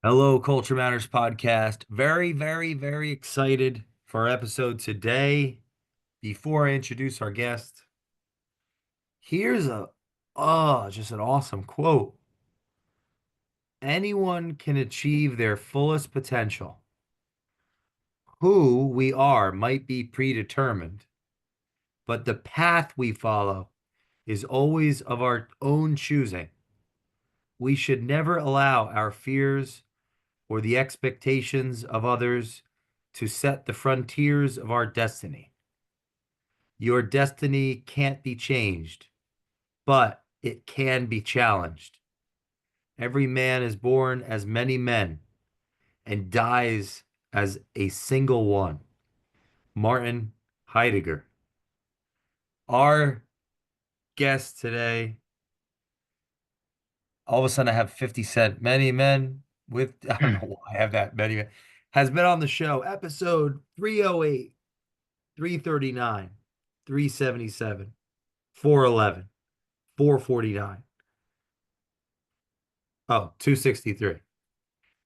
Hello, Culture Matters podcast. Very, very, very excited for our episode today. Before I introduce our guest, here's just an awesome quote. Anyone can achieve their fullest potential. Who we are might be predetermined, but the path we follow is always of our own choosing. We should never allow our fears or the expectations of others to set the frontiers of our destiny. Your destiny can't be changed, but it can be challenged. Every man is born as many men and dies as a single one. Martin Heidegger. Our guest today, all of a sudden I have 50 Cent. Many men with, I don't know why I have that many men, has been on the show, episode 308, 339, 377, 411, 449. Oh, 263.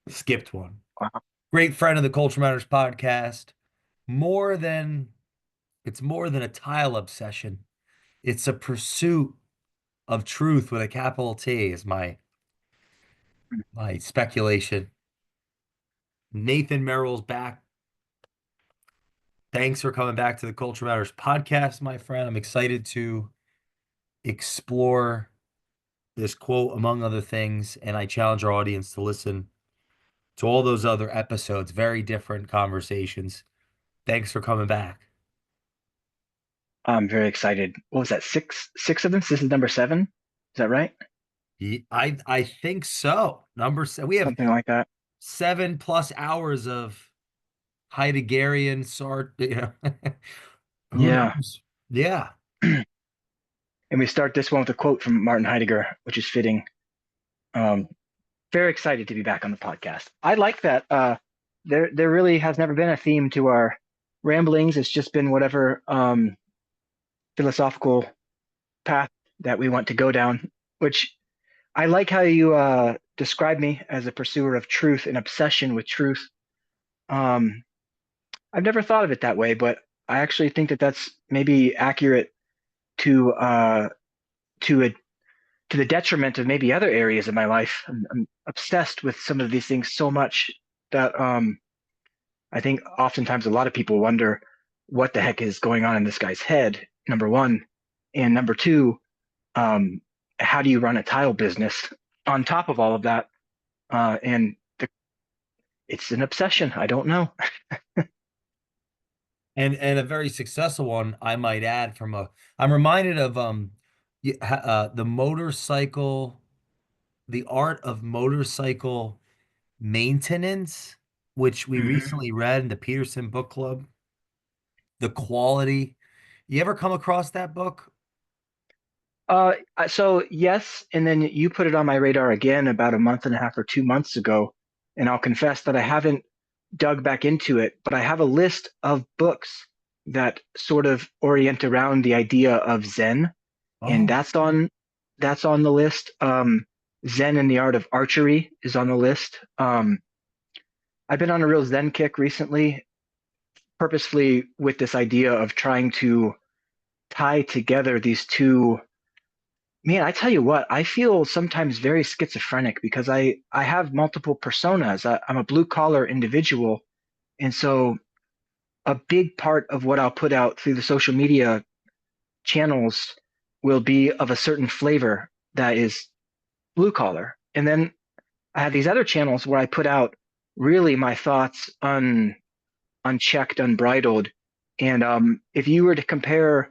Skipped one. Wow. Great friend of the Culture Matters podcast. More than it's more than a tile obsession. It's a pursuit of truth with a capital T is my speculation. Nathan Merrill's back. Thanks for coming back to the Culture Matters podcast, my friend. I'm excited to explore this quote among other things, and I challenge our audience to listen to all those other episodes, very different conversations. Thanks for coming back. I'm very excited. What was that? Six of them? This is number seven. Is that right? I think so. Number seven. We have Something like that. 7+ hours of Heideggerian sort, who Yeah. knows? Yeah. And we start this one with a quote from Martin Heidegger, which is fitting. Um, Very excited to be back on the podcast. I like that. There really has never been a theme to our ramblings. It's just been whatever philosophical path that we want to go down, which I like how you describe me as a pursuer of truth, an obsession with truth. Um, I've never thought of it that way, but I actually think that that's maybe accurate to to a to the detriment of maybe other areas of my life. I'm obsessed with some of these things so much that I think oftentimes a lot of people wonder what the heck is going on in this guy's head. Number one, and number two, um, how do you run a tile business on top of all of that? And it's an obsession. I don't know. And a very successful one, I might add, I'm reminded of the motorcycle, the art of motorcycle maintenance, which we Mhm. recently read in the Peterson Book Club. The quality. You ever come across that book? So yes, and then you put it on my radar again about a month and a half or 2 months ago, and I'll confess that I haven't dug back into it, but I have a list of books that sort of orient around the idea of Zen, and Oh, that's on the list. Zen and the Art of Archery is on the list. I've been on a real Zen kick recently, purposefully with this idea of trying to tie together these two. Man, I tell you what, I feel sometimes very schizophrenic because I have multiple personas. I'm a blue collar individual, and so a big part of what I'll put out through the social media channels will be of a certain flavor that is blue collar. And then I have these other channels where I put out really my thoughts unchecked, unbridled. And if you were to compare,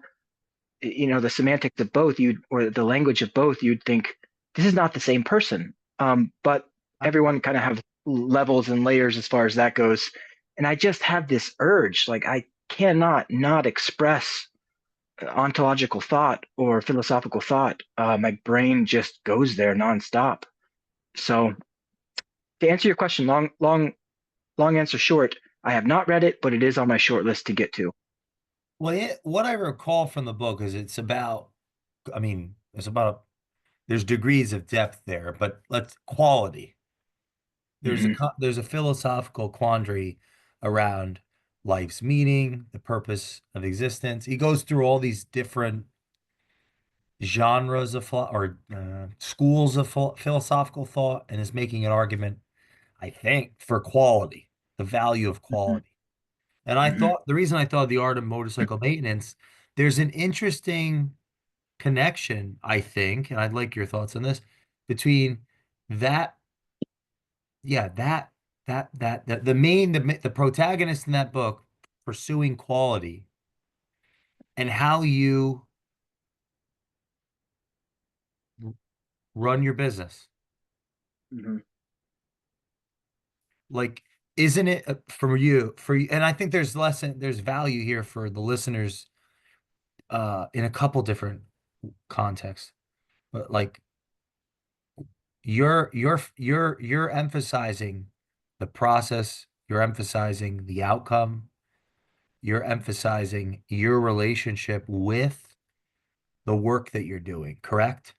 the semantics of both, you'd or the language of both, you'd think this is not the same person. But I, everyone kind of have levels and layers as far as that goes. And I just have this urge, like I cannot not express ontological thought or philosophical thought. My brain just goes there nonstop. So to answer your question, long answer short, I have not read it, but it is on my short list to get to. what I recall from the book is it's about, I mean, there's degrees of depth there, but let's quality. Hmm. there's a philosophical quandary around life's meaning, the purpose of existence. He goes through all these different genres of schools of philosophical thought and is making an argument, I think, for quality, the value of Hmm. quality. And I Hmm. thought the reason I thought the art of motorcycle maintenance, there's an interesting connection, I think, and I'd like your thoughts on this, between that, yeah, that the protagonist in that book pursuing quality and how you run your business. Hmm. Like, isn't it for you? And I think there's value here for the listeners in a couple different contexts. But like you're emphasizing the process, you're emphasizing the outcome, you're emphasizing your relationship with the work that you're doing, correct?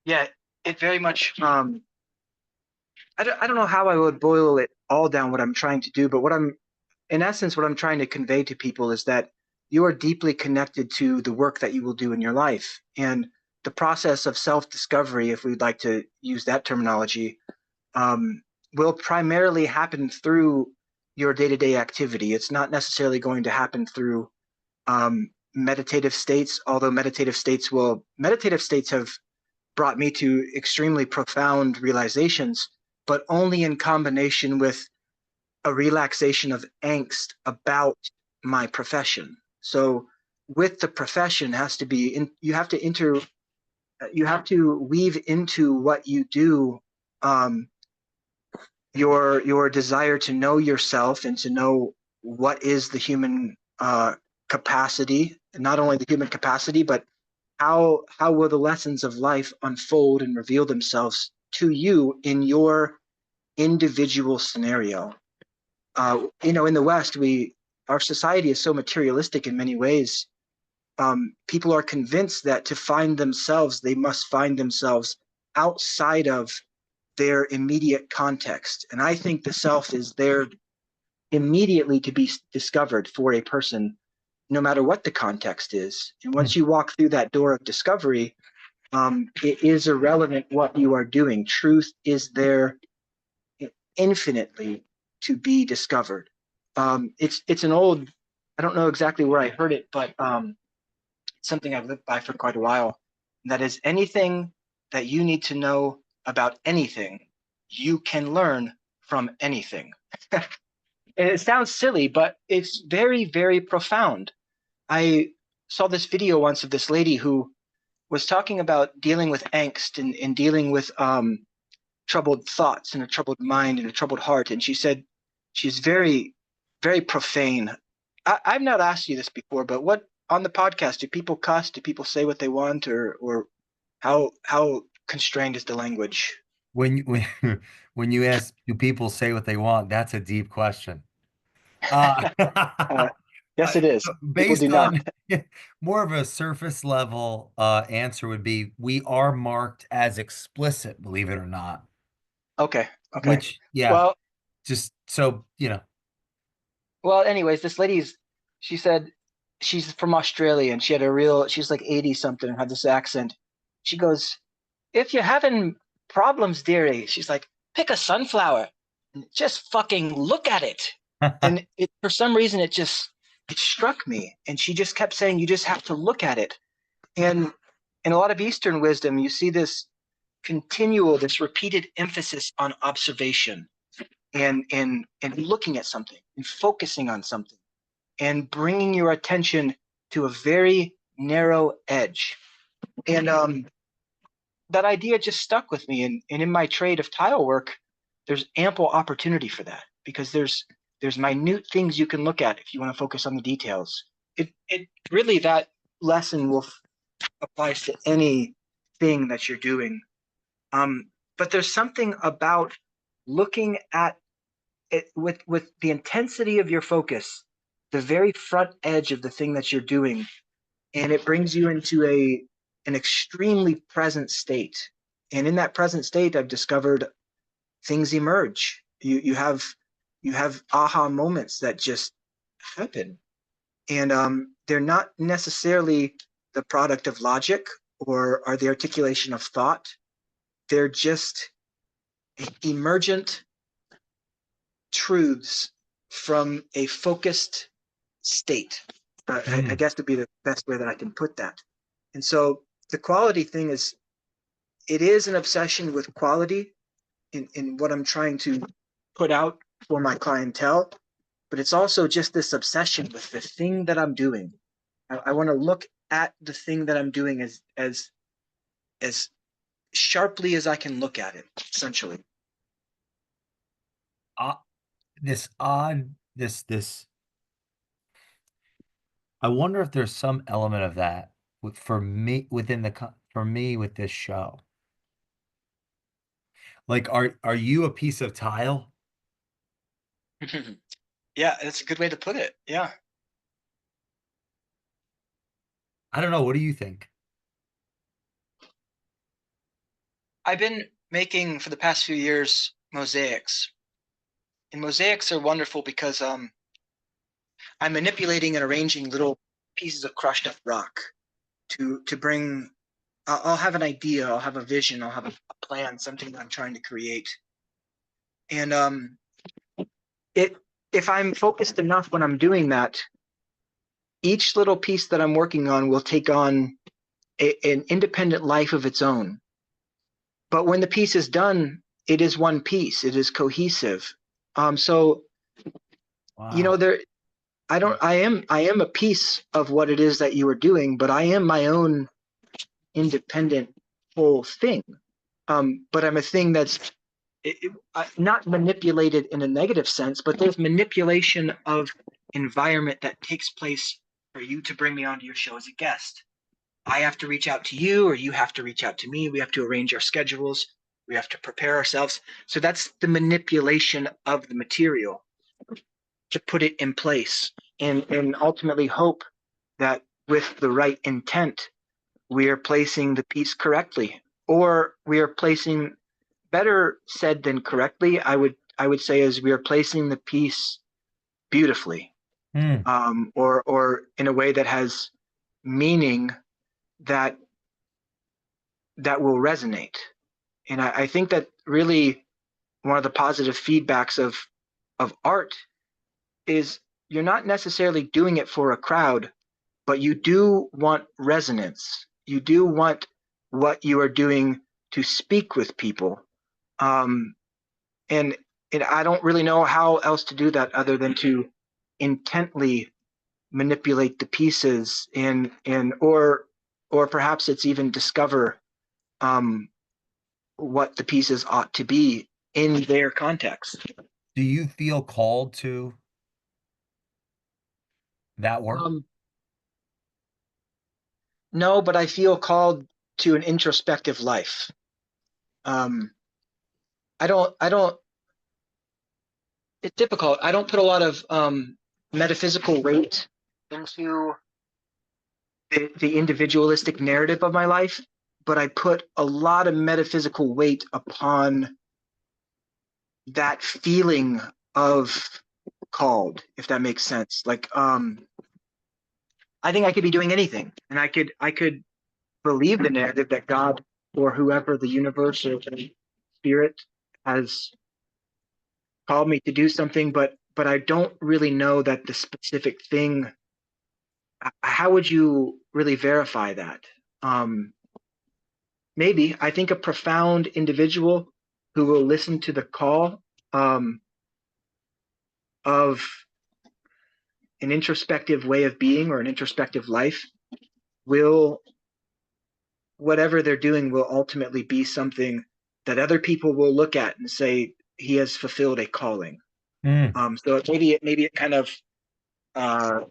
Yeah, it very much. I don't know how I would boil it all down what I'm trying to do, but in essence, what I'm trying to convey to people is that you are deeply connected to the work that you will do in your life. And the process of self-discovery, if we'd like to use that terminology, um, will primarily happen through your day-to-day activity. It's not necessarily going to happen through meditative states, although meditative states have brought me to extremely profound realizations, but only in combination with a relaxation of angst about my profession. So with the profession has to be you have to weave into what you do, um, your desire to know yourself and to know what is the human capacity, not only the human capacity, but how will the lessons of life unfold and reveal themselves to you in your individual scenario. In the West, we our society is so materialistic in many ways. People are convinced that to find themselves, they must find themselves outside of their immediate context. And I think the self is there immediately to be discovered for a person, no matter what the context is. And Hmm. once you walk through that door of discovery, it is irrelevant what you are doing. Truth is there infinitely to be discovered. It's an old, I don't know exactly where I heard it, but it's something I've lived by for quite a while. And that is anything that you need to know about anything, you can learn from anything. And it sounds silly, but it's very, very profound. I saw this video once of this lady who was talking about dealing with angst and dealing with troubled thoughts and a troubled mind and a troubled heart. And she said she's very, very profane. I've not asked you this before, but what on the podcast do people cuss? Do people say what they want, or how constrained is the language? When you ask, do people say what they want? That's a deep question. Uh, Uh, yes, it is. People do based not. on more of a surface level answer would be we are marked as explicit, believe it or not. Okay, okay. Which, yeah, Well, just so you know. anyways, she said she's from Australia and she's like 80 something and had this accent. She goes, if you're having problems, dearie, she's like, pick a sunflower and just fucking look at it. And for some reason, it struck me. And she just kept saying, you just have to look at it. And in a lot of Eastern wisdom, you see this repeated emphasis on observation and looking at something and focusing on something and bringing your attention to a very narrow edge. And that idea just stuck with me. And in my trade of tile work, there's ample opportunity for that because there's minute things you can look at if you want to focus on the details. It really that lesson will applies to anything that you're doing. But there's something about looking at it with the intensity of your focus, the very front edge of the thing that you're doing, and it brings you into an extremely present state. And in that present state, I've discovered things emerge. You have aha moments that just happen, and they're not necessarily the product of logic or are the articulation of thought. They're just emergent truths from a focused state. I Mm. guess would be the best way that I can put that. And so the quality thing is, it is an obsession with quality in what I'm trying to put out for my clientele, but it's also just this obsession with the thing that I'm doing. I want to look at the thing that I'm doing as sharply as I can look at it, essentially. Uh, this odd, this. I wonder if there's some element of that for me within for me with this show. Like, are you a piece of tile? Yeah, that's a good way to put it. Yeah. I don't know. What do you think? I've been making for the past few years mosaics. And mosaics are wonderful because I'm manipulating and arranging little pieces of crushed up rock to bring. I'll have an idea, I'll have a vision, I'll have a plan, something that I'm trying to create. And it if I'm focused enough when I'm doing that, each little piece that I'm working on will take on an independent life of its own. But when the piece is done, it is one piece. It is cohesive. So Wow. there. I don't. I am a piece of what it is that you are doing, but I am my own independent whole thing. But I'm a thing that's not manipulated in a negative sense, but there's manipulation of environment that takes place for you to bring me onto your show as a guest. I have to reach out to you, or you have to reach out to me. We have to arrange our schedules. We have to prepare ourselves. So that's the manipulation of the material to put it in place and ultimately hope that with the right intent, we are placing the piece correctly, or we are placing, better said than correctly, I would say, is we are placing the piece beautifully, Hmm. or in a way that has meaning that that will resonate. And I think that really one of the positive feedbacks of art is you're not necessarily doing it for a crowd, but you do want resonance. You do want what you are doing to speak with people. Um, and and I don't really know how else to do that other than to intently manipulate the pieces and or perhaps it's even discover um, what the pieces ought to be in their context. Do you feel called to that work? Um, no, but I feel called to an introspective life. Um, I don't. It's difficult. I don't put a lot of metaphysical weight into the individualistic narrative of my life, but I put a lot of metaphysical weight upon that feeling of called, if that makes sense. Like, I think I could be doing anything, and I could believe the narrative that God or whoever the universe or the spirit has called me to do something, but I don't really know that the specific thing. How would you really verify that? Um, Maybe I think a profound individual who will listen to the call um, of an introspective way of being or an introspective life will, whatever they're doing will ultimately be something that other people will look at and say he has fulfilled a calling. Hmm. So maybe it kind of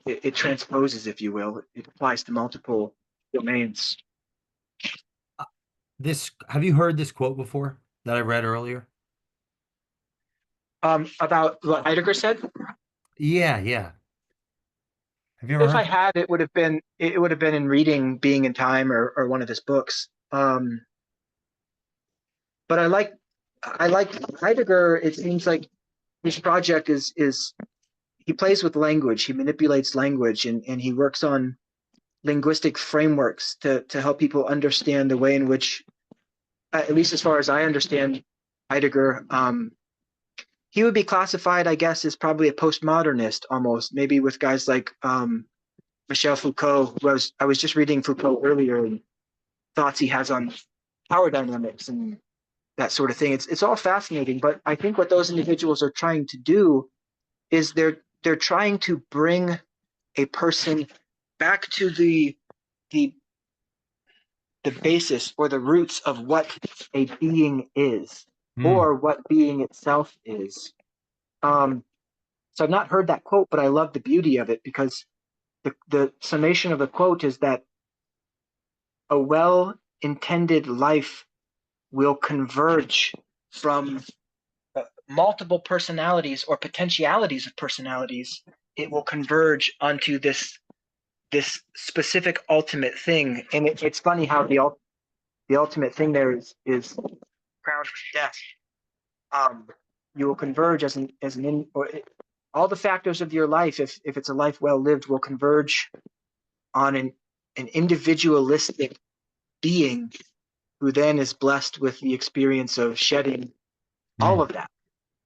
it transposes, if you will. It applies to multiple domains. This, have you heard this quote before that I read earlier? About what Heidegger said, Yeah, yeah. Have you ever if heard? I had, it would have been in reading Being in Time or one of his books. But I like I like Heidegger. It seems like his project is he plays with language, he manipulates language, and he works on linguistic frameworks to help people understand the way in which, at least as far as I understand Heidegger, he would be classified, I guess, as probably a postmodernist almost, maybe with guys like Michel Foucault, who I was just reading Foucault earlier, and thoughts he has on power dynamics and that sort of thing. It's all fascinating, but I think what those individuals are trying to do is they're trying to bring a person back to the the basis or the roots of what a being is Hmm. or what being itself is. Um, so I've not heard that quote, but I love the beauty of it because the summation of the quote is that a well intended life will converge from multiple personalities or potentialities of personalities. It will converge onto this specific ultimate thing. And it's funny how the ultimate thing there is crowned with death. Um, you will converge as an in, or it, all the factors of your life, if it's a life well lived, will converge on an individualistic being who then is blessed with the experience of shedding all Hmm. of that.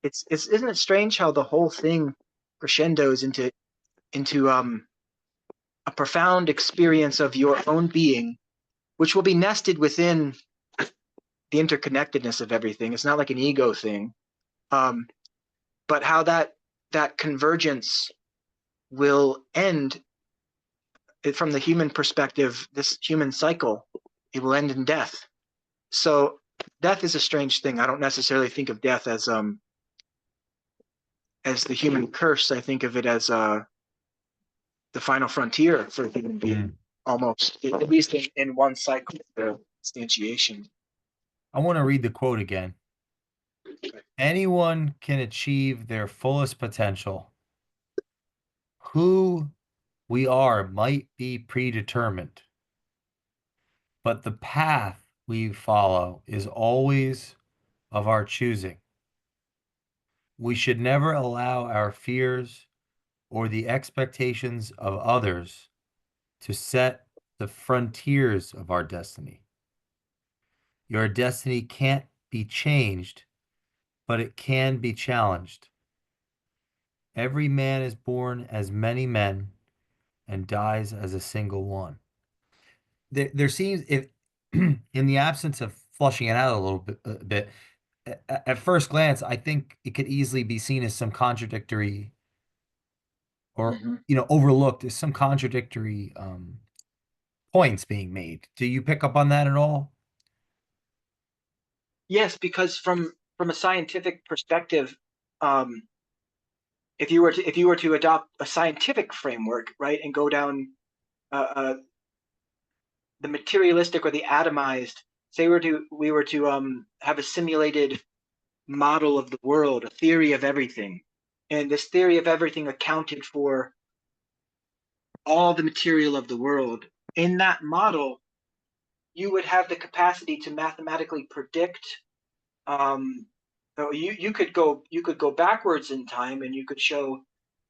It's isn't it strange how the whole thing crescendos into a profound experience of your own being, which will be nested within the interconnectedness of everything. It's not like an ego thing, um, but how that convergence will end from the human perspective. This human cycle, it will end in death. So death is a strange thing. I don't necessarily think of death as the human curse. I think of it as the final frontier for a human being, Hmm. almost, at least in one cycle, the instantiation. I want to read the quote again. Anyone can achieve their fullest potential. Who we are might be predetermined, but the path we follow is always of our choosing. We should never allow our fears or the expectations of others to set the frontiers of our destiny. Your destiny can't be changed, but it can be challenged. Every man is born as many men and dies as a single one. There seems, if in the absence of flushing it out a bit, at first glance, I think it could easily be seen as some contradictory or Mm-hmm. overlooked as some contradictory points being made. Do you pick up on that at all? Yes, because from a scientific perspective, um, if you were to adopt a scientific framework, right, and go down the materialistic or the atomized, say we were to have a simulated model of the world, a theory of everything, and this theory of everything accounted for all the material of the world. In that model, you would have the capacity to mathematically predict. So you could go backwards in time, and you could show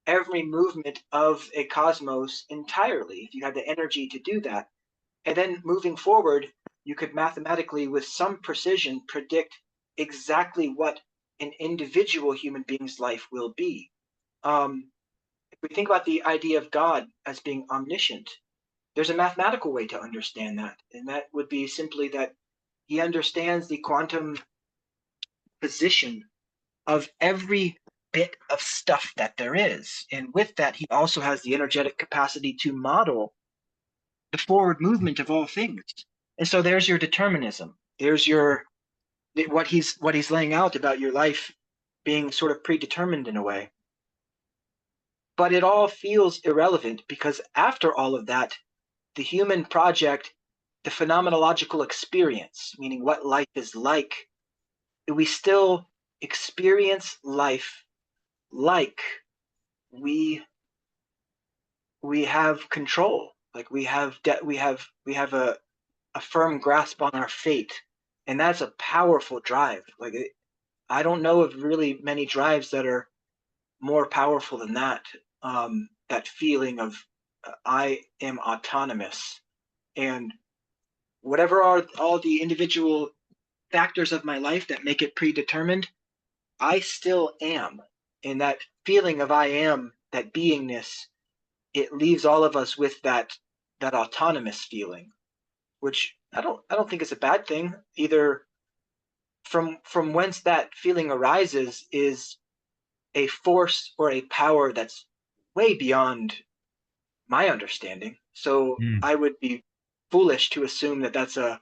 every movement of a cosmos entirely if you had the energy to do that. And then moving forward, you could mathematically, with some precision, predict exactly what an individual human being's life will be. Um, if we think about the idea of God as being omniscient, there's a mathematical way to understand that, and that would be simply that he understands the quantum position of every bit of stuff that there is. And with that, he also has the energetic capacity to model the forward movement of all things. And so there's your determinism. There's your what he's laying out about your life being sort of predetermined in a way. But it all feels irrelevant because after all of that, the human project, the phenomenological experience, meaning what life is like, we still experience life like we we have control, like we have a firm grasp on our fate, and that's a powerful drive. Like I don't know of really many drives that are more powerful than that. That feeling of I am autonomous, and whatever are all the individual factors of my life that make it predetermined, I still am. And that feeling of I am, that beingness, it leaves all of us with that autonomous feeling, which I don't think is a bad thing. Either from whence that feeling arises is a force or a power that's way beyond my understanding. So Hmm. I would be foolish to assume that that's a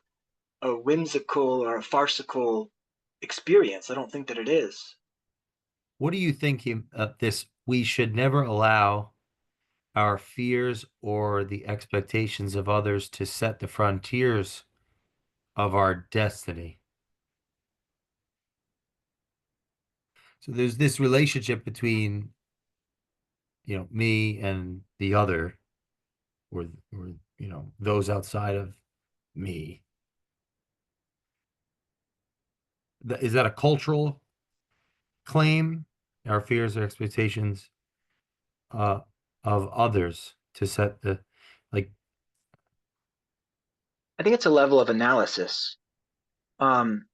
whimsical or a farcical experience. I don't think that it is. What do you think of this? We should never allow our fears or the expectations of others to set the frontiers of our destiny. So there's this relationship between, me and the other, or those outside of me. Is that a cultural claim? Our fears or expectations uh, of others to set the like. I think it's a level of analysis. Um,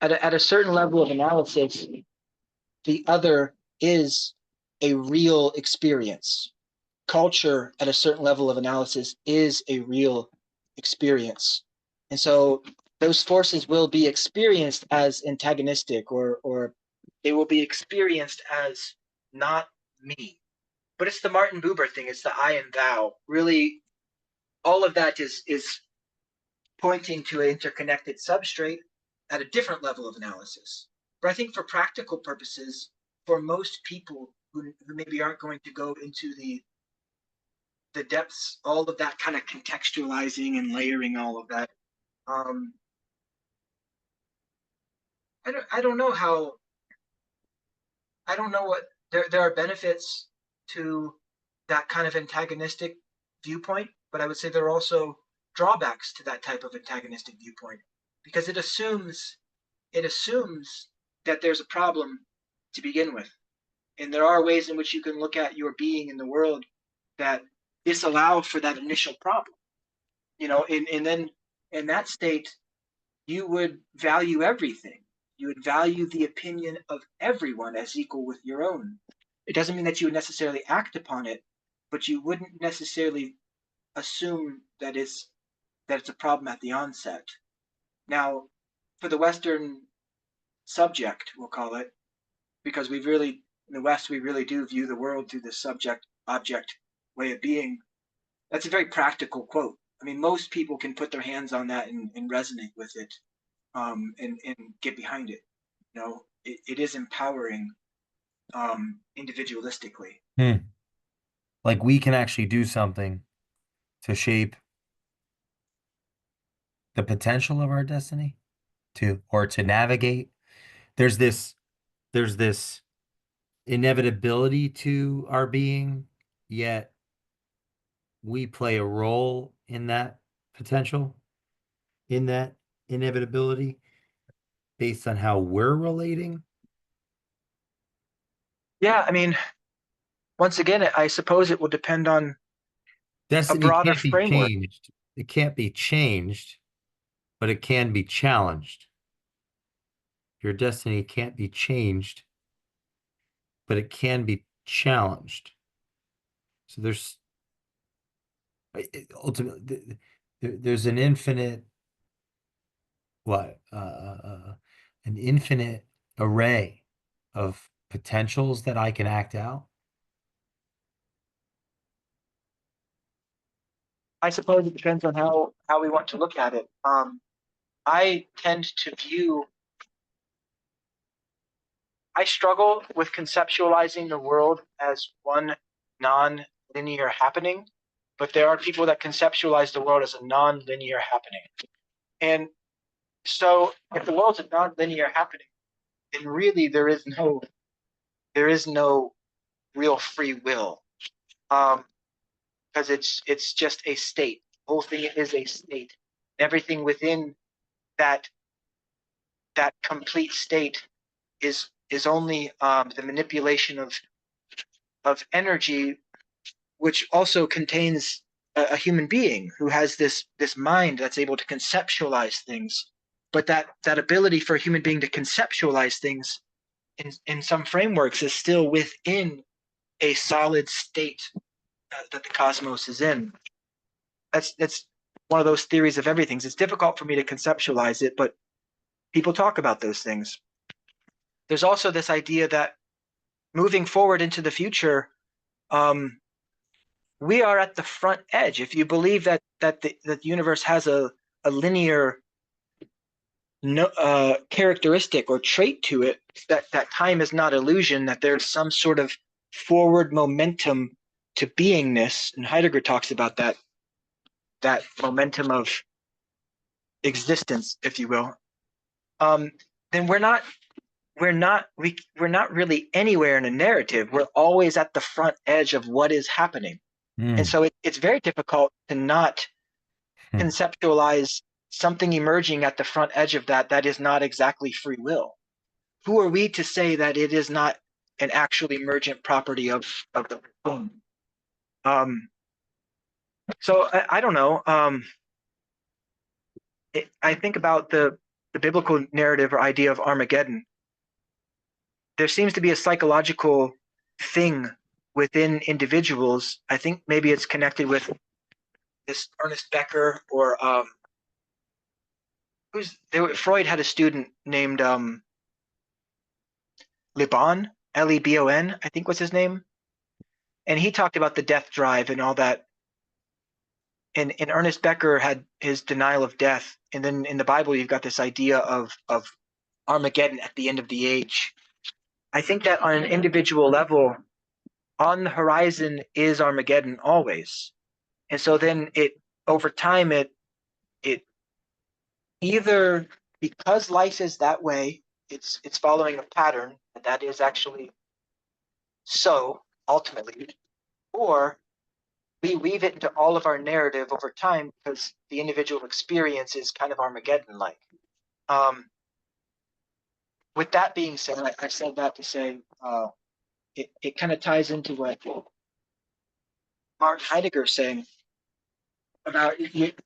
at a certain level of analysis, the other is a real experience. Culture at a certain level of analysis is a real experience. And so those forces will be experienced as antagonistic, or they will be experienced as not me. But it's the Martin Buber thing, it's the I and thou. Really, all of that is pointing to an interconnected substrate at a different level of analysis. But I think for practical purposes, for most people who maybe aren't going to go into the depths, all of that kind of contextualizing and layering all of that. Um, I don't know how, I don't know what, there are benefits to that kind of antagonistic viewpoint, but I would say there are also drawbacks to that type of antagonistic viewpoint because it assumes that there's a problem to begin with. And there are ways in which you can look at your being in the world that disallow for that initial problem. And then in that state, you would value everything. You would value the opinion of everyone as equal with your own. It doesn't mean that you would necessarily act upon it, but you wouldn't necessarily assume that it's a problem at the onset. Now, for the Western subject, we'll call it, because we really in the West we really do view the world through this subject object way of being. That's a very practical quote. I mean, most people can put their hands on that and resonate with it, and get behind it. It is empowering, individualistically. Hmm. Like we can actually do something to shape the potential of our destiny, or to navigate. There's this there's this inevitability to our being, yet we play a role in that potential, in that inevitability, based on how we're relating. Yeah, I mean, once again, I suppose it will depend on a Destiny broader can't be framework. changed. It can't be changed, but it can be challenged. Your destiny can't be changed, but it can be challenged. So ultimately there's an infinite what an infinite array of potentials that I can act out. I suppose it depends on how we want to look at it. I tend to view I struggle with conceptualizing the world as one non-linear happening, but there are people that conceptualize the world as a non-linear happening. And so if the world's a non-linear happening, then really there is no real free will. Because it's just a state. The whole thing is a state. Everything within that that complete state is only the manipulation of energy, which also contains a human being who has this mind that's able to conceptualize things. But that ability for a human being to conceptualize things in some frameworks is still within a solid state that the cosmos is in. That's one of those theories of everything. It's difficult for me to conceptualize it, but people talk about those things. There's also this idea that moving forward into the future, um, we are at the front edge. If you believe that the universe has a linear no, characteristic or trait to it, that time is not illusion, that there's some sort of forward momentum to beingness, and Heidegger talks about that momentum of existence, if you will. Then we're not really anywhere in a narrative. We're always at the front edge of what is happening. And Mm. so it's very difficult to not Hmm. conceptualize something emerging at the front edge of that is not exactly free will. Who are we to say that it is not an actual emergent property of the boom? Um, so I don't know. I think about the biblical narrative or idea of Armageddon. There seems to be a psychological thing within individuals. I think maybe it's connected with this Ernest Becker or Freud had a student named Lebon, Lebon, I think was his name, and he talked about the death drive and all that. And Ernest Becker had his denial of death, and then in the Bible you've got this idea of Armageddon at the end of the age. I think that on an individual level, on the horizon is Armageddon always. And so then it over time it either, because life is that way, it's following a pattern that is actually so ultimately, or we weave it into all of our narrative over time because the individual experience is kind of Armageddon like. Um, with that being said, I said that to say it kind of ties into what Martin Heidegger is saying about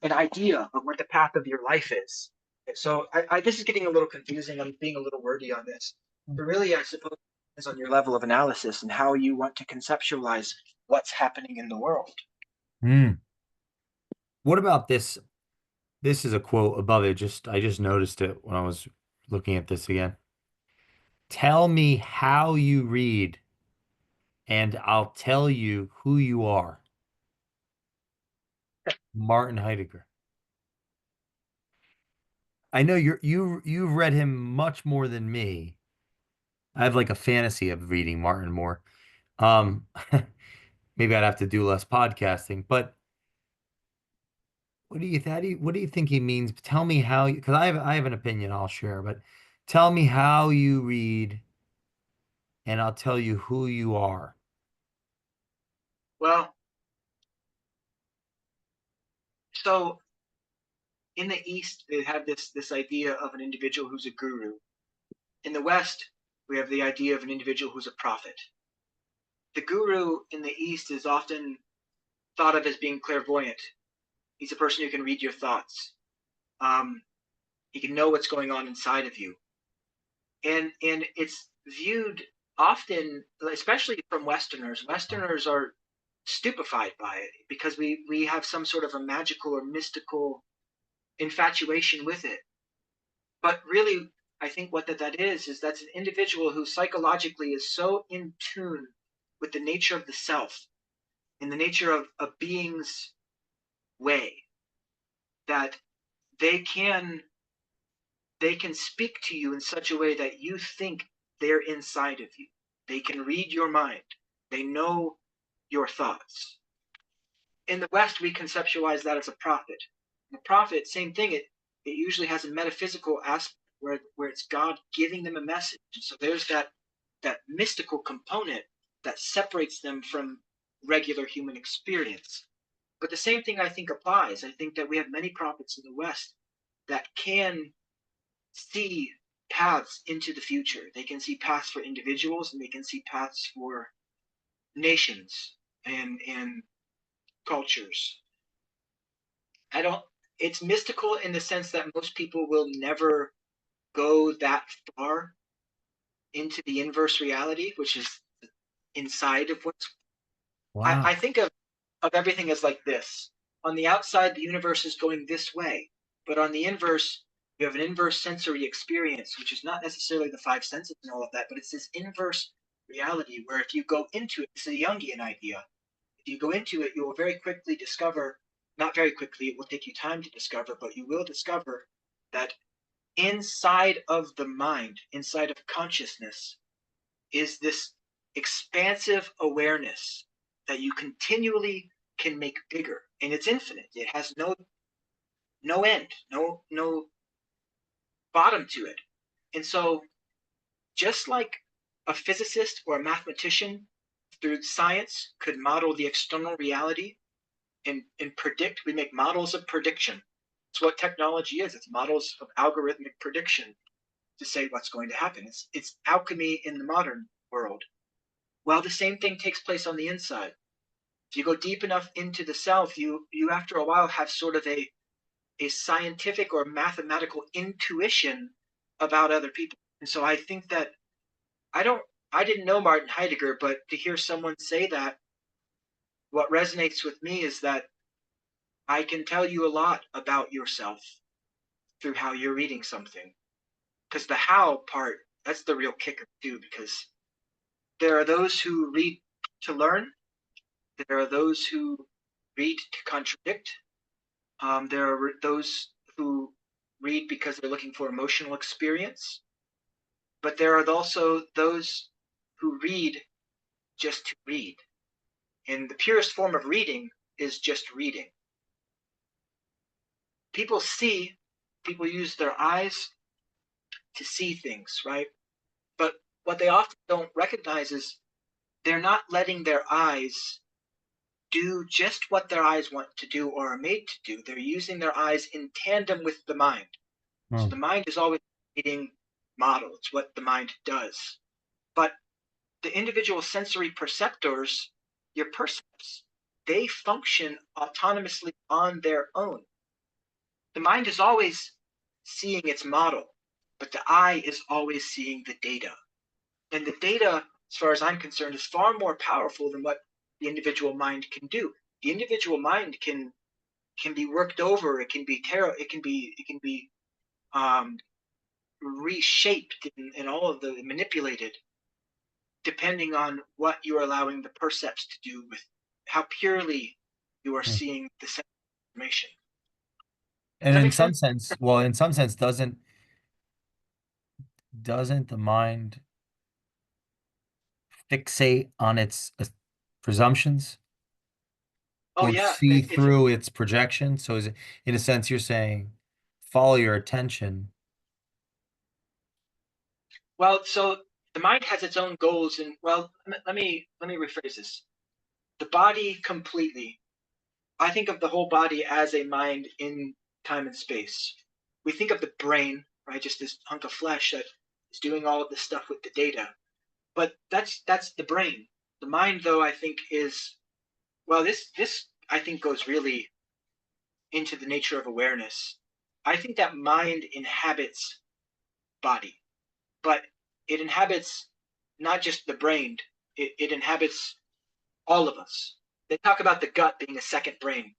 an idea of what the path of your life is. So this is getting a little confusing. I'm being a little wordy on this, but really, I suppose it is on your level of analysis and how you want to conceptualize what's happening in the world. Mm. What about this? This is a quote above it. Just I just noticed it when I was looking at this again. Tell me how you read, and I'll tell you who you are. Martin Heidegger. I know you've read him much more than me. I have like a fantasy of reading Martin more. Um, maybe I'd have to do less podcasting, but what do you think he means? Tell me how you, because I have an opinion I'll share, but tell me how you read and I'll tell you who you are. Well, so in the East, they have this idea of an individual who's a guru. In the West, we have the idea of an individual who's a prophet. The guru in the East is often thought of as being clairvoyant. He's a person who can read your thoughts. Um, he can know what's going on inside of you, and it's viewed often, especially from Westerners. Westerners are stupefied by it because we have some sort of a magical or mystical infatuation with it. But really, I think what that is that's an individual who psychologically is so in tune with the nature of the self and the nature of a being's way that they can they can speak to you in such a way that you think they're inside of you. They can read your mind. They know your thoughts. In the West, we conceptualize that as a prophet. The prophet, same thing. It usually has a metaphysical aspect where it's God giving them a message. So there's that mystical component that separates them from regular human experience. But the same thing I think applies. I think that we have many prophets in the West that can see paths into the future. They can see paths for individuals and they can see paths for nations and cultures. I don't It's mystical in the sense that most people will never go that far into the inverse reality, which is inside of what's I Wow. think of everything as like this. On the outside, the universe is going this way, but on the inverse, you have an inverse sensory experience, which is not necessarily the five senses and all of that, but it's this inverse reality where if you go into it, it's a Jungian idea. If you go into it, you will very quickly discover, not very quickly, it will take you time to discover, but you will discover that inside of the mind, inside of consciousness, is this expansive awareness that you continually can make bigger, and it's infinite. It has no end, no bottom to it. And so, just like a physicist or a mathematician through science could model the external reality and predict, we make models of prediction. It's what technology is. It's models of algorithmic prediction to say what's going to happen. It's alchemy in the modern world. Well, the same thing takes place on the inside. If you go deep enough into the self, you after a while have sort of a scientific or mathematical intuition about other people. And so I think that I don't I didn't know Martin Heidegger, but to hear someone say that, what resonates with me is that I can tell you a lot about yourself through how you're reading something. Because the how part, that's the real kicker too, because there are those who read to learn, there are those who read to contradict, there are those who read because they're looking for emotional experience, but there are also those who read just to read. And the purest form of reading is just reading. People see, people use their eyes to see things, right? But what they often don't recognize is they're not letting their eyes do just what their eyes want to do or are made to do. They're using their eyes in tandem with the mind. So Hmm. the mind is always creating model. It's what the mind does. But the individual sensory perceptors, your percepts, they function autonomously on their own. The mind is always seeing its model, but the eye is always seeing the data. And the data, as far as I'm concerned, is far more powerful than what the individual mind can do. The individual mind can be worked over. It can be um, reshaped and all of the manipulated depending on what you're allowing the percepts to do with how purely you are Hmm. seeing the same information. Does And that in make some sense? sense, well, in some sense, doesn't the mind fixate on its presumptions Oh or yeah, see it's through its projection? So is it, in a sense, you're saying follow your attention. well. So the mind has its own goals, and well, let me rephrase this. The body completely. I think of the whole body as a mind in time and space. We think of the brain, right, just this hunk of flesh that is doing all of this stuff with the data. But that's the brain. The mind, though, I think is well. This I think goes really into the nature of awareness. I think that mind inhabits body, but it inhabits not just the brain. It inhabits all of us. They talk about the gut being a second brain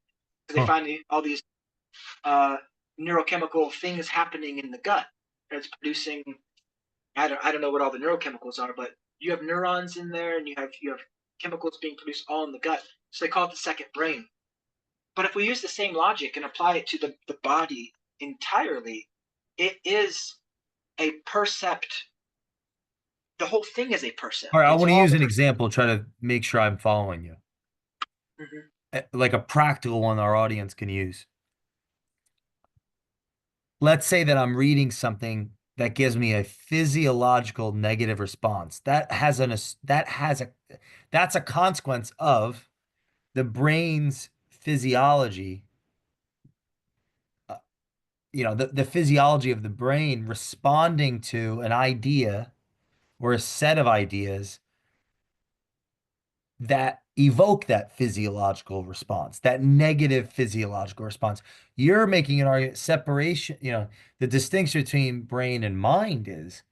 because they Huh. find all these uh, neurochemical things happening in the gut. It's producing. I don't know what all the neurochemicals are, but you have neurons in there, and you have chemicals being produced all in the gut. So they call it the second brain. But if we use the same logic and apply it to the body entirely, it is a percept. The whole thing is a All percept. right, I It's want to all use an example, try to make sure I'm following you. Mhm. Like a practical one our audience can use. Let's say that I'm reading something that gives me a physiological negative response. That's a consequence of the brain's physiology, uh, the physiology of the brain responding to an idea or a set of ideas that evoke that physiological response, that negative physiological response. You're making an argument separation, the distinction between brain and mind is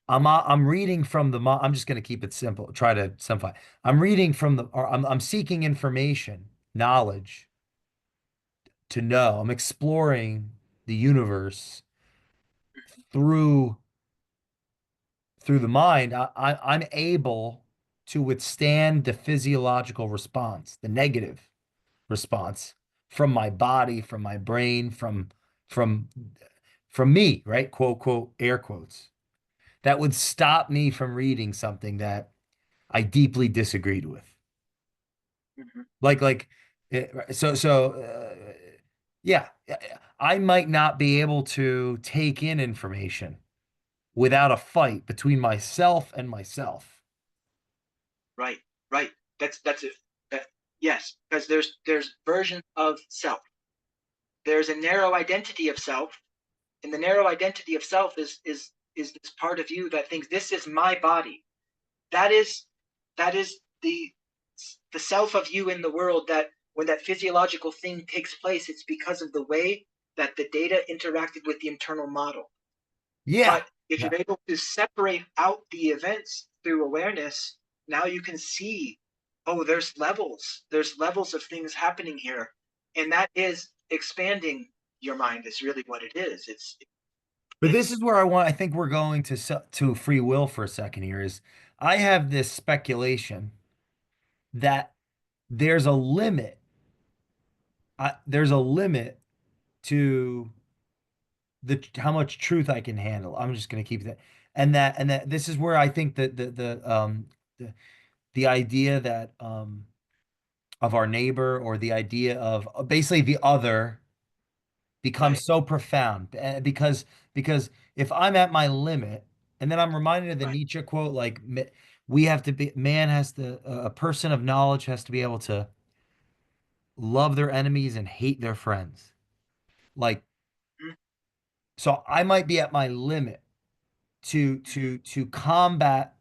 I'm reading from the I'm just going to keep it simple, try to simplify. I'm reading from the or I'm seeking information, knowledge to know. I'm exploring the universe through the mind. I'm able to withstand the physiological response, the negative response from my body, from my brain, from from me, right? Quote, quote, air quotes. That would stop me from reading something that I deeply disagreed with. Mhm. Like, yeah, I might not be able to take in information without a fight between myself and myself. Right, right. That's it. That, yes, because there's versions of self. There's a narrow identity of self, and the narrow identity of self is this part of you that thinks this is my body. That is the self of you in the world, that when that physiological thing takes place, it's because of the way that the data interacted with the internal model. Yeah. But if Yeah. you're able to separate out the events through awareness, now you can see, oh, there's levels of things happening here, and that is expanding your mind. Is really what it is. But this It's is where I think we're going to to free will for a second here is I have this speculation that there's a limit. There's a limit to the how much truth I can handle. I'm just going to keep that. And that this is where I think that the, the idea that of our neighbor or the idea of basically the other becomes right, so profound because if I'm at my limit, and then I'm reminded of the right. Nietzsche quote, like we have to be, man has to, a person of knowledge has to be able to love their enemies and hate their friends. Like, Mm-hmm. so I might be at my limit to combat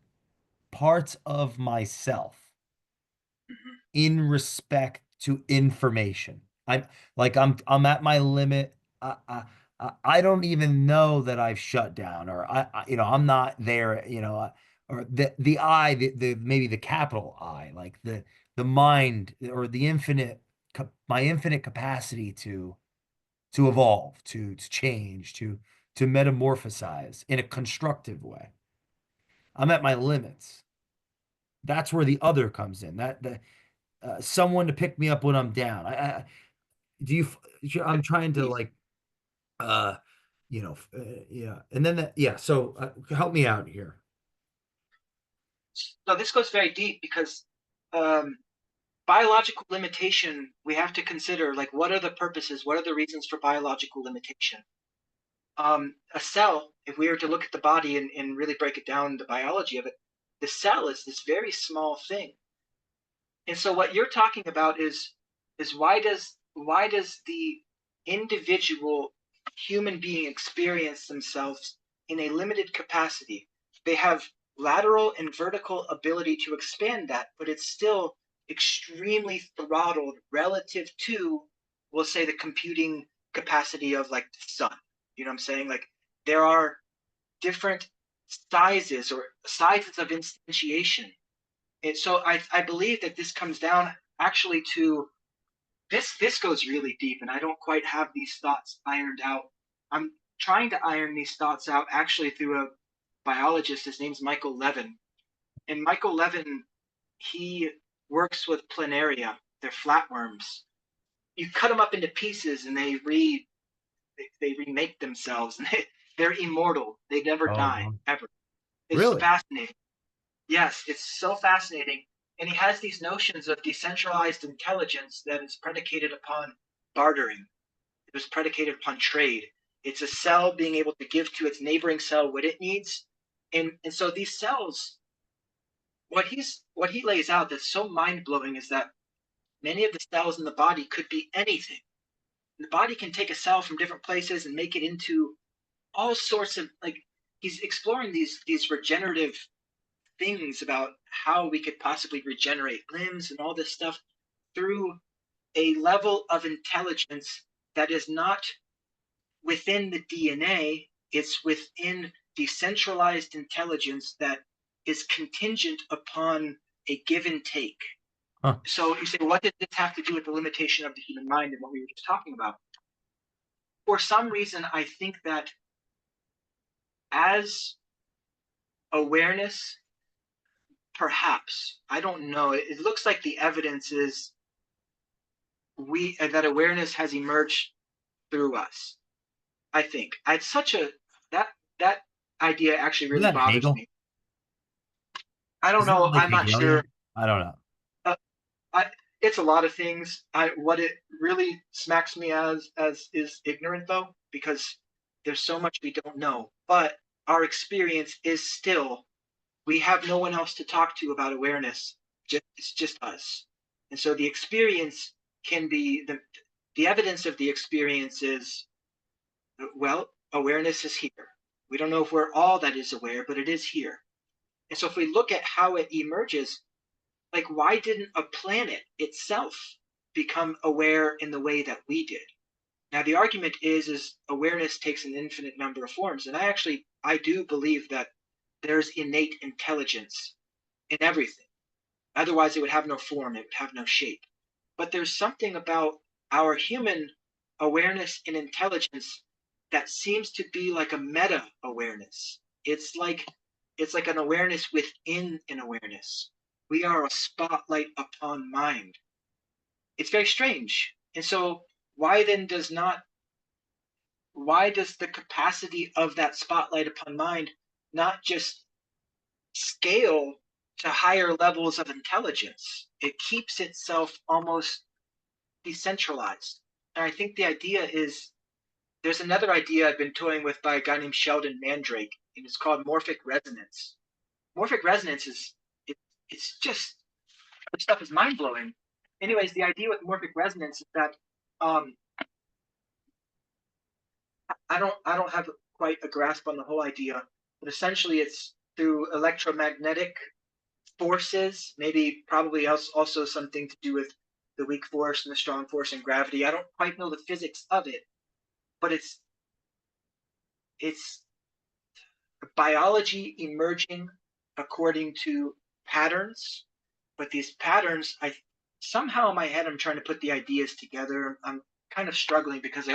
parts of myself Mm-hmm. in respect to information. I'm at my limit. I don't even know that I've shut down or I'm not there, or the I, the maybe the capital I, like the mind or the infinite my infinite capacity to evolve, to change, to metamorphosize in a constructive way. I'm at my limits. That's where the other comes in. That the someone to pick me up when I'm down. Do you? I'm trying to like, uh, yeah. And then yeah. So help me out here. So this goes very deep because um, biological limitation, we have to consider, like, what are the purposes, what are the reasons for biological limitation. A cell, if we were to look at the body and really break it down, the biology of it, the cell is this very small thing. And so what you're talking about is why does the individual human being experience themselves in a limited capacity? They have lateral and vertical ability to expand that, but it's still extremely throttled relative to, we'll say, the computing capacity of, like, the sun. You know what I'm saying? Like, there are different sizes or sizes of instantiation. And so I believe that this comes down actually to this goes really deep, and I don't quite have these thoughts ironed out. I'm trying to iron these thoughts out actually through a biologist. His name's Michael Levin. And Michael Levin, he works with planaria. They're flatworms. You cut them up into pieces and they remake themselves, and they're immortal. They never Oh, die, ever. It's really? fascinating. Yes, it's so fascinating. And he has these notions of decentralized intelligence that is predicated upon bartering. It was predicated upon trade. It's a cell being able to give to its neighboring cell what it needs. And so these cells, what he lays out that's so mind blowing is that many of the cells in the body could be anything. The body can take a cell from different places and make it into all sorts of like he's exploring these regenerative things about how we could possibly regenerate limbs and all this stuff through a level of intelligence that is not within the DNA, it's within decentralized intelligence that is contingent upon a give and take. Huh. So you say, what does this have to do with the limitation of the human mind and what we were just talking about? For some reason, I think that as awareness, perhaps, I don't know, it looks like the evidence is we that awareness has emerged through us. I think it's such a that that idea actually Is really that bothers Hegel? me. I don't Is that know. like I'm not sure. Hegelian? I don't know. Uh, I, it's a lot of things. What it really smacks me as is ignorant though, because there's so much we don't know. But our experience is still we have no one else to talk to about awareness. It's just us, and so the experience can be the evidence of the experience is well, awareness is here. We don't know if we're all that is aware, but it is here. And so if we look at how it emerges, like why didn't a planet itself become aware in the way that we did? Now the argument is awareness takes an infinite number of forms, and I do believe that there's innate intelligence in everything. Otherwise, it would have no form, it would have no shape. But there's something about our human awareness and intelligence that seems to be like a meta awareness. It's like an awareness within an awareness. We are a spotlight upon mind. It's very strange. And so why then does not why does the capacity of that spotlight upon mind not just scale to higher levels of intelligence? It keeps itself almost decentralized. And I think the idea is there's another idea I've been toying with by a guy named Sheldon Mandrake, and it's called morphic resonance. Morphic resonance is it's just this stuff is mind blowing. Anyways, the idea with morphic resonance is that um, I don't have quite a grasp on the whole idea, but essentially it's through electromagnetic forces, maybe probably also something to do with the weak force and the strong force and gravity. I don't quite know the physics of it, but it's biology emerging according to patterns. But these patterns, I somehow in my head I'm trying to put the ideas together. I'm kind of struggling because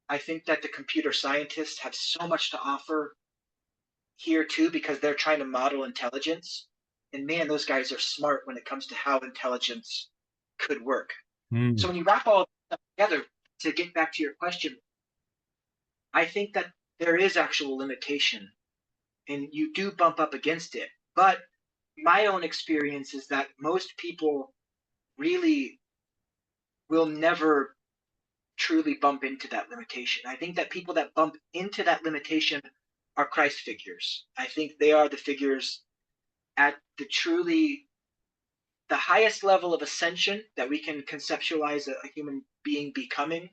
I think that the computer scientists have so much to offer here too because they're trying to model intelligence. And man, those guys are smart when it comes to how intelligence could work. Hmm. So when you wrap all that together, to get back to your question, I think that there is actual limitation and you do bump up against it. But my own experience is that most people really will never truly bump into that limitation. I think that people that bump into that limitation are Christ figures. I think they are the figures at the highest level of ascension that we can conceptualize a human being becoming.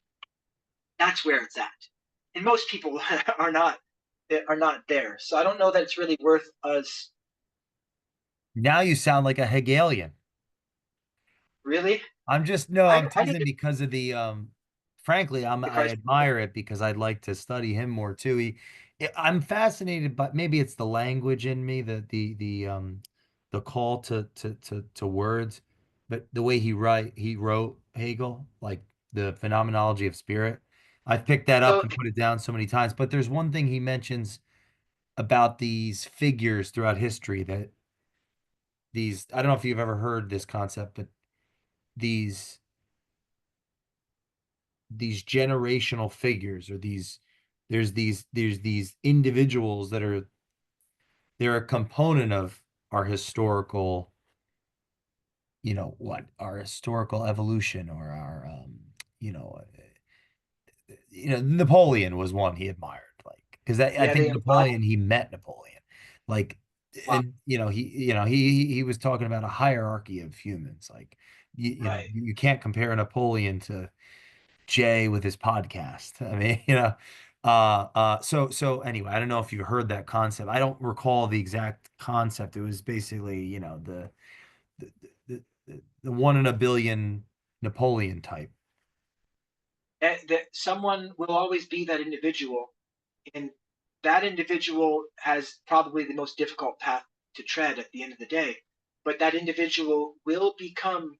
That's where it's at. And most people are not there. So I don't know that it's really worth us Now you sound like a Hegelian. really. I'm just no, I'm I need teasing because of the frankly, the I Christ. admire it because I'd like to study him more too. I'm fascinated, but maybe it's the language in me, the call to words, but the way he wrote Hegel, like the phenomenology of spirit. I've picked that up So and put it down so many times, but there's one thing he mentions about these figures throughout history that these I don't know if you've ever heard this concept, but these these generational figures or there's these individuals that are they're a component of our historical our historical evolution or our you know Napoleon was one he admired like because I yeah, think they embody. Napoleon he met Napoleon like Wow, and he was talking about a hierarchy of humans like right. you can't compare Napoleon Jay with his podcast. I mean, so anyway, I don't know if you've heard that concept. I don't recall the exact concept. It was basically, the the one in a billion Napoleon type. That someone will always be that individual, and that individual has probably the most difficult path to tread at the end of the day. But that individual will become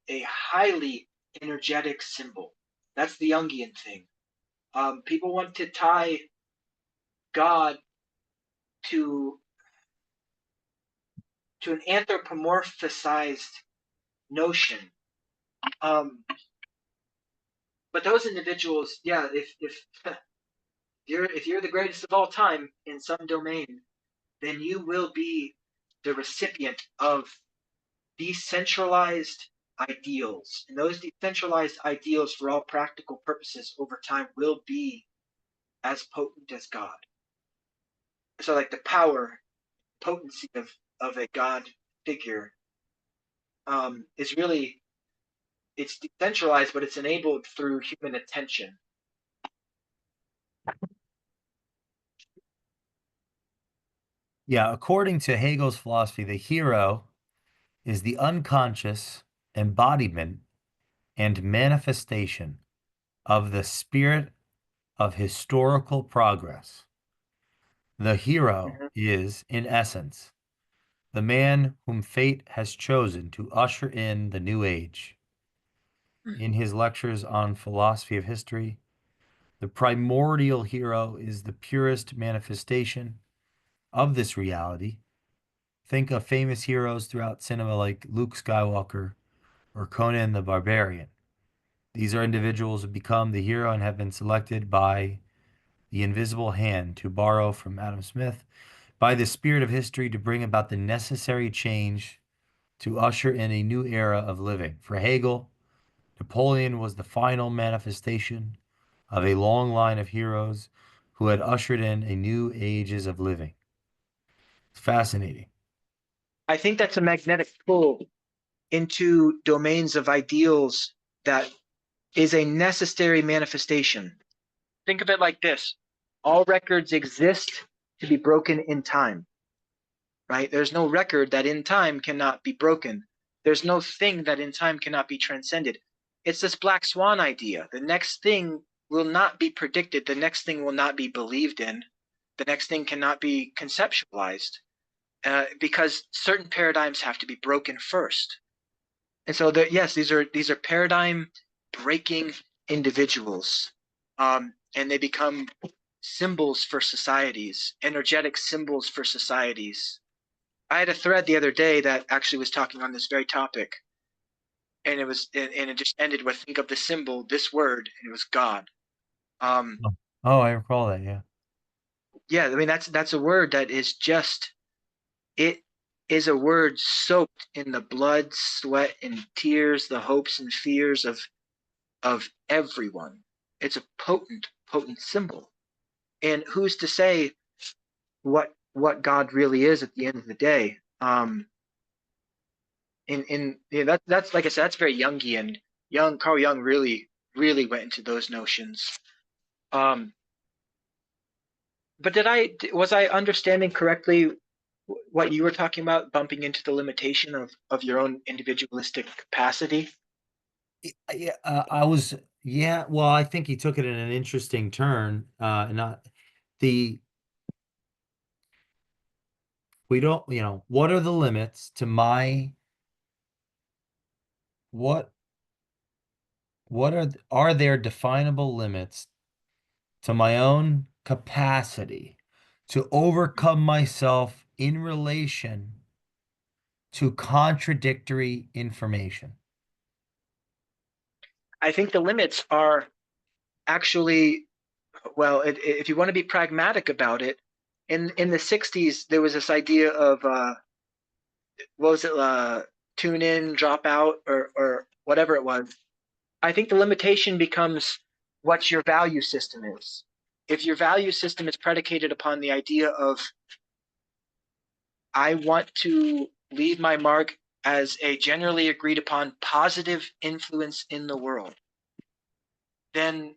a highly energetic symbol. That's the Jungian thing. People want to tie God to an anthropomorphized notion. Um, but those individuals, yeah, if you're the greatest of all time in some domain, then you will be the recipient of decentralized ideals. And those decentralized ideals, for all practical purposes, over time will be as potent as God. So, like the power, potency of a God figure is really, it's decentralized, but it's enabled through human attention. Yeah, according to Hegel's philosophy, the hero is the unconscious embodiment and manifestation of the spirit of historical progress. The hero Mhm. is, in essence, the man whom fate has chosen to usher in the new age. In his lectures on philosophy of history, the primordial hero is the purest manifestation of this reality. Think of famous heroes throughout cinema like Luke Skywalker or Conan the Barbarian. These are individuals who become the hero and have been selected by the invisible hand, to borrow from Adam Smith, by the spirit of history to bring about the necessary change to usher in a new era of living. For Hegel, Napoleon was the final manifestation of a long line of heroes who had ushered in a new ages of living. It's fascinating. I think that's a magnetic pull into domains of ideals that is a necessary manifestation. Think of it like this: all records exist to be broken in time, right? There's no record that in time cannot be broken. There's no thing that in time cannot be transcended. It's this black swan idea. The next thing will not be predicted, the next thing will not be believed in, the next thing cannot be conceptualized because certain paradigms have to be broken first. And so yes, these are paradigm breaking individuals, and they become symbols for societies, energetic symbols for societies. I had a thread the other day that actually was talking on this very topic, and it just ended with, think of the symbol, this word, and it was God. Um, Oh, oh, I recall that. Yeah. yeah, I mean that's a word that is just, it is a word soaked in the blood, sweat, and tears, the hopes and fears of everyone. It's a potent symbol. And who's to say what God really is at the end of the day? That's like I said, that's very Jungian. Carl Jung really went into those notions. Um, but was I understanding correctly what you were talking about, bumping into the limitation of your own individualistic capacity? Yeah, I was, yeah, well, I think he took it in an interesting turn. Not the, we don't, what are the limits to what, are there definable limits to my own capacity to overcome myself in relation to contradictory information? I think the limits are actually, well, if you want to be pragmatic about it, in the 60s there was this idea of what was it, tune in, drop out, or whatever it was. I think the limitation becomes what your value system is. If your value system is predicated upon the idea of, I want to leave my mark as a generally agreed upon positive influence in the world, then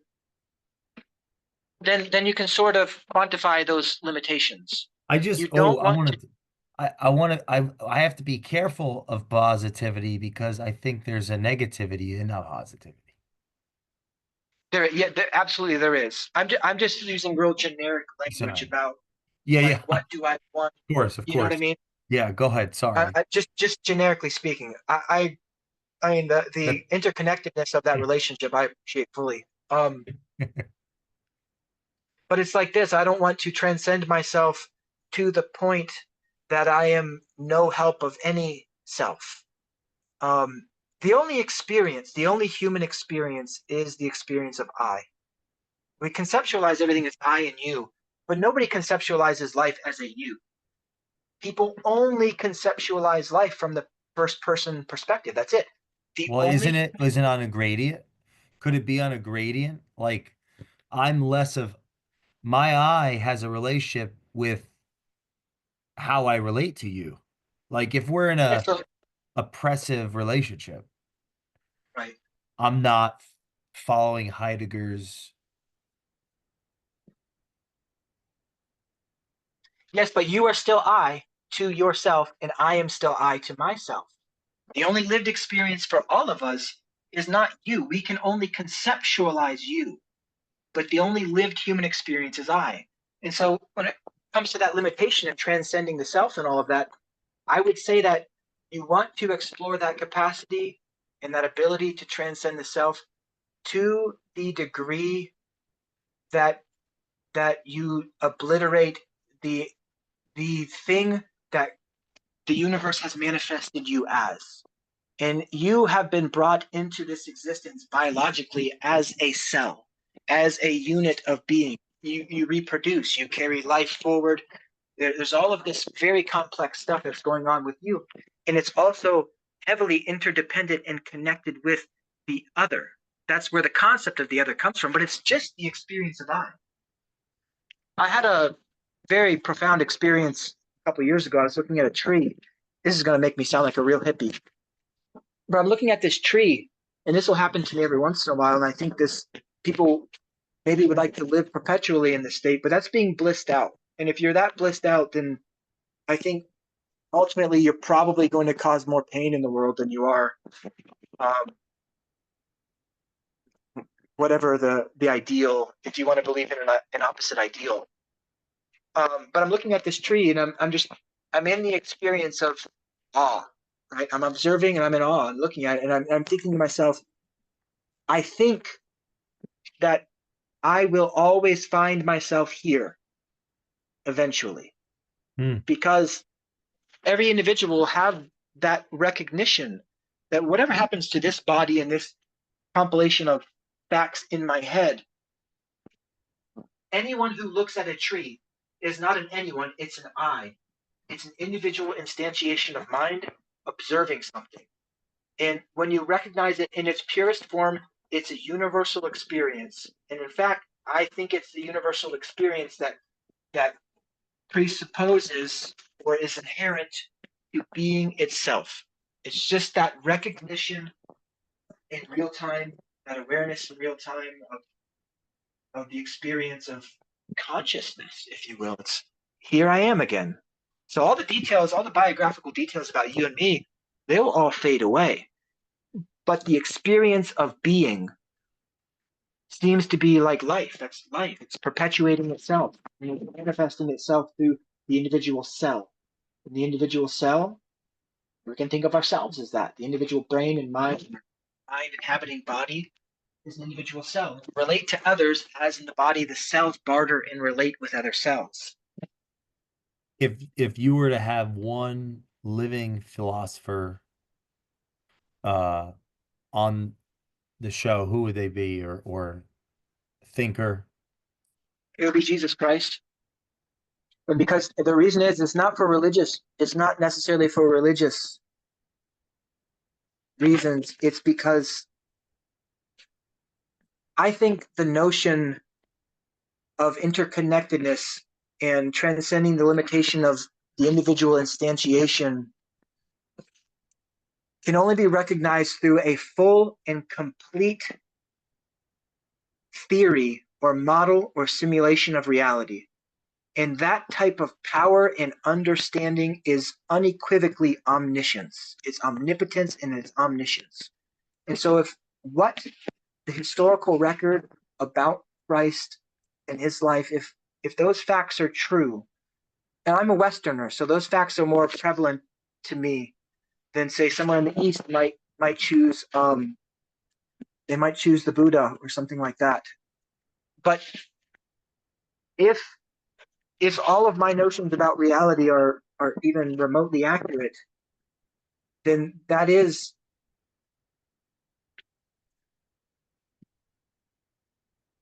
then you can sort of quantify those limitations. I just You don't I want want to. to I want to I have to be careful of positivity because I think there's a negativity in a positivity. Yeah, absolutely there is. I'm just using real generic language Sorry. about Yeah, like yeah, what do I want. of course, of You know what I course. mean? Yeah, go ahead. Sorry. Just generically speaking, I mean That the interconnectedness of that relationship I appreciate fully. But it's like this: I don't want to transcend myself to the point that I am no help of any self. Um, the only experience, the only human experience, is the experience of I. We conceptualize everything as I and you, but nobody conceptualizes life as a you. People only conceptualize life from the first person perspective. That's it. The well, only isn't it on a gradient? Could it be on a gradient? Like I'm less of my eye has a relationship with how I relate to you. Like if we're in a so oppressive relationship, right. I'm not following Heidegger's. Yes, but you are still I to yourself, and I am still I to myself. The only lived experience for all of us is not you. We can only conceptualize you, but the only lived human experience is I. And so when it comes to that limitation of transcending the self and all of that, I would say that you want to explore that capacity and that ability to transcend the self to the degree that you obliterate the thing that the universe has manifested you as. And you have been brought into this existence biologically as a cell, as a unit of being. You reproduce, you carry life forward. There's all of this very complex stuff that's going on with you. And it's also heavily interdependent and connected with the other. That's where the concept of the other comes from, but it's just the experience of I had a very profound experience a couple of years ago. I was looking at a tree. This is going to make me sound like a real hippie, but I'm looking at this tree, and this will happen to me every once in a while. And I think this people maybe would like to live perpetually in this state, but that's being blissed out. And if you're that blissed out, then I think ultimately you're probably going to cause more pain in the world than you are um, whatever the ideal, if you want to believe in an opposite ideal. But I'm looking at this tree, and I'm in the experience of awe, right? I'm observing and I'm in awe and looking at it, and I'm thinking to myself, I think that I will always find myself here eventually, Hmm. because every individual will have that recognition that whatever happens to this body and this compilation of facts in my head, anyone who looks at a tree is not an anyone, it's an I. It's an individual instantiation of mind observing something. And when you recognize it in its purest form, it's a universal experience. And in fact, I think it's the universal experience that presupposes or is inherent to being itself. It's just that recognition in real time, that awareness in real time of the experience of consciousness, if you will. It's here I am again. So all the details, all the biographical details about you and me, they'll all fade away. But the experience of being seems to be like life. That's life. It's perpetuating itself, and it's manifesting itself through the individual cell. And the individual cell, we can think of ourselves as that. The individual brain and mind inhabiting body is an individual cell. Relate to others as in the body, the cells barter and relate with other cells. If you were to have one living philosopher uh on the show, who would they be or thinker? It would be Jesus Christ. And because the reason is it's not for religious, it's not necessarily for religious reasons. It's because I think the notion of interconnectedness and transcending the limitation of the individual instantiation can only be recognized through a full and complete theory or model or simulation of reality. And that type of power and understanding is unequivocally omniscience. It's omnipotence and it's omniscience. And so, if what the historical record about Christ and his life, if those facts are true, and I'm a Westerner, so those facts are more prevalent to me than say somewhere in the East might choose they might choose the Buddha or something like that. But if if all of my notions about reality are even remotely accurate, then that is,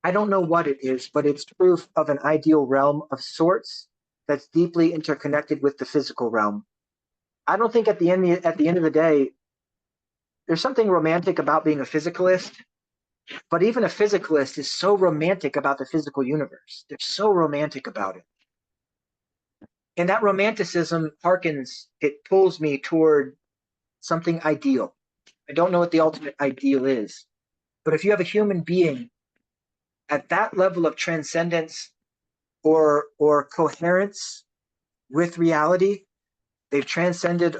I don't know what it is, but it's proof of an ideal realm of sorts that's deeply interconnected with the physical realm. I don't think at the end of the day, there's something romantic about being a physicalist, but even a physicalist is so romantic about the physical universe. They're so romantic about it. And that romanticism harkens, it pulls me toward something ideal. I don't know what the ultimate ideal is, but if you have a human being at that level of transcendence or coherence with reality, they've transcended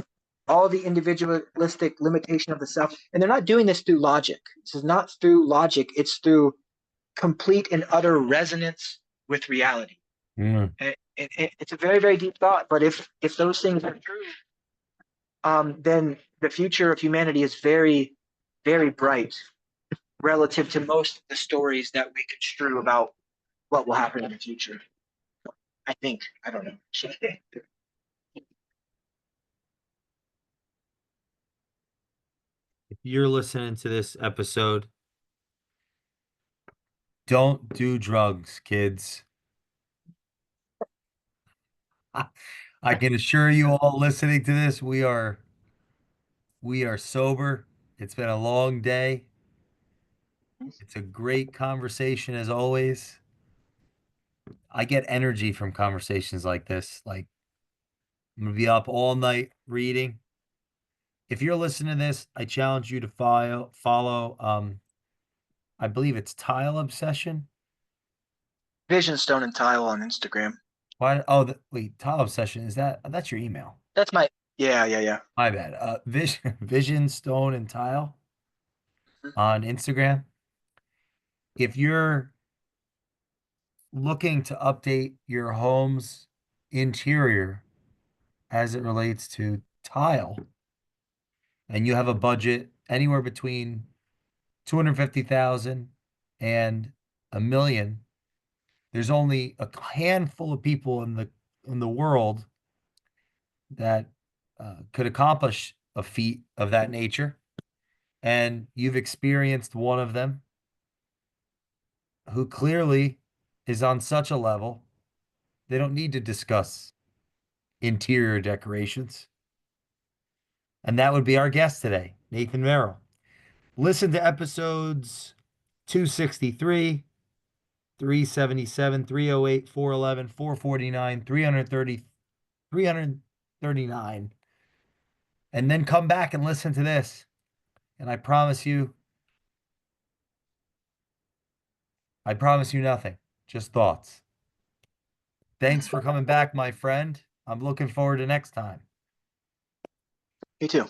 all the individualistic limitation of the self. And they're not doing this through logic. This is not through logic, it's through complete and utter resonance with reality. Mm. It's a very, very deep thought. But if those things are true, then the future of humanity is very, very bright relative to most of the stories that we construe about what will happen in the future. I think. I don't know. If you're listening to this episode, don't do drugs, kids. I can assure you all listening to this, we are sober. It's been a long day. It's a great conversation as always. I get energy from conversations like this. Like I'm gonna be up all night reading. If you're listening to this, I challenge you to follow I believe it's Tile Obsession. Vision Stone and Tile on Instagram. Why wait, Tile Obsession, is that's your email. That's my, yeah, yeah, yeah. My bad. Vision Stone and Tile on Instagram. If you're looking to update your home's interior as it relates to tile, and you have a budget anywhere between 250,000 and a million, there's only a handful of people in the world that could accomplish a feat of that nature, and you've experienced one of them who clearly is on such a level they don't need to discuss interior decorations. And that would be our guest today, Nathan Merrill. Listen to episodes 263, 377, 308, 411, 449, 330, 339, and then come back and listen to this. And I promise you nothing, just thoughts. Thanks for coming back, my friend. I'm looking forward to next time. Me too.